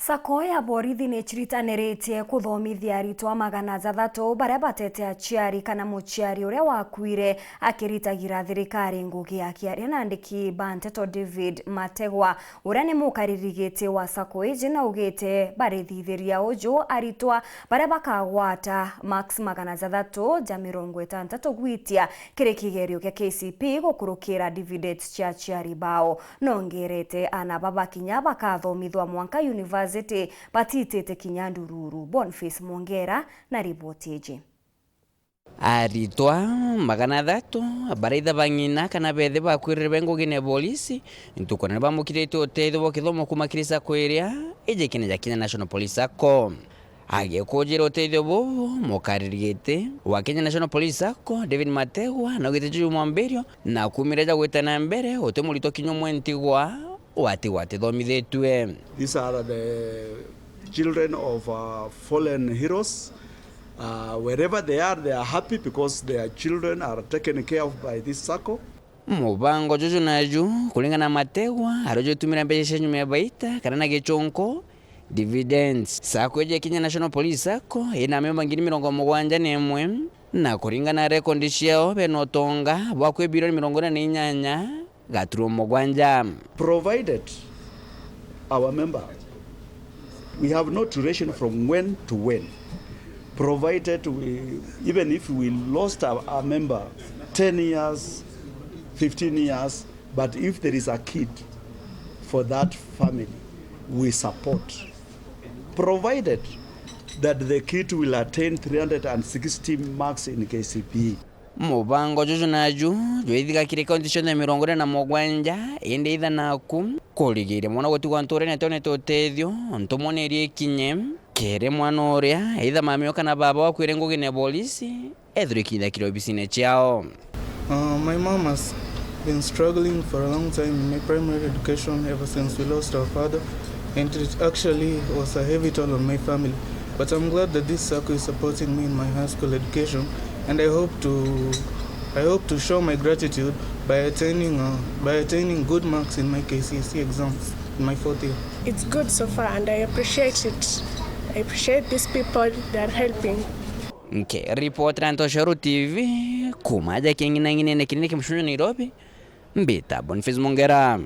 SACCO ya BORITHI nĩchiritanĩrĩtie kuthomithia aritwa 600 baria batete aciari kana muciari uria wakuire akiritagira thirikari ngugi akiaria na andiki Banteto David Mategwa uria ni mukaririgiti wa SACCO iji na ugite barithithiria uju aritwa baria bakagwata max 660 gwitia kiri kigerio kia KCPE gukurukira dividends cia aciari bao nongerete ana babakinya bakathomithwa Mwanka University batitete kinyandururu. Boniface Mongera na ripoti iji. Aritwa 600 baraitha bang'ina kana bethe bakwirire bengugine polisi ntukona bamukirite Utethio bokithomo kuma kiri SACCO iria ijekine jakinya National Police SACCO agekojera Utethio bobo mukaririgite wa Kenya National Police SACCO David Mategwa na ugite mwamberio na kumireja gwetana mbere otemurito kinyo mwentigwa wati thomithetwe. These are the children of fallen heroes. Wherever they are happy because their children are taken care of by this SACCO. Mubango jojo naju kulingana Mategwa arojo tumira mbeshe nyuma ya baita kana na gechonko dividends. SACCO ya Kenya National Police SACCO ina memba ngiri 71 na kulingana record yao benotonga bakwe bilioni 48 gaturu mogwanja. Provided our member, we have no duration from when to when. Provided even if we lost our member 10 years, 15 years, but if there is a kid for that family, we support. Provided that the kid will attain 360 marks in KCPE. Mubango jojo naju joithika kire condition ya 47 ende itha naku kuligire mwana gutigwa ntore na tone Utethio ntumonerie kinye kere mwana uria itha mamio kana baba wakwire ngugine polisi ethurikitha kiro bisine ciao. My mom has been struggling for a long time in my primary education ever since we lost our father, and it actually was a heavy toll on my family. But I'm glad that this SACCO is supporting me in my high school education, and I hope to show my gratitude by attaining good marks in my KCSE exams in my 4th year. It's good so far, and I appreciate it. I appreciate these people that are helping. Okay, report Rantosharu TV kumaja kingine ngine kinene kimshunyo Nairobi mbita Boniface Mongera.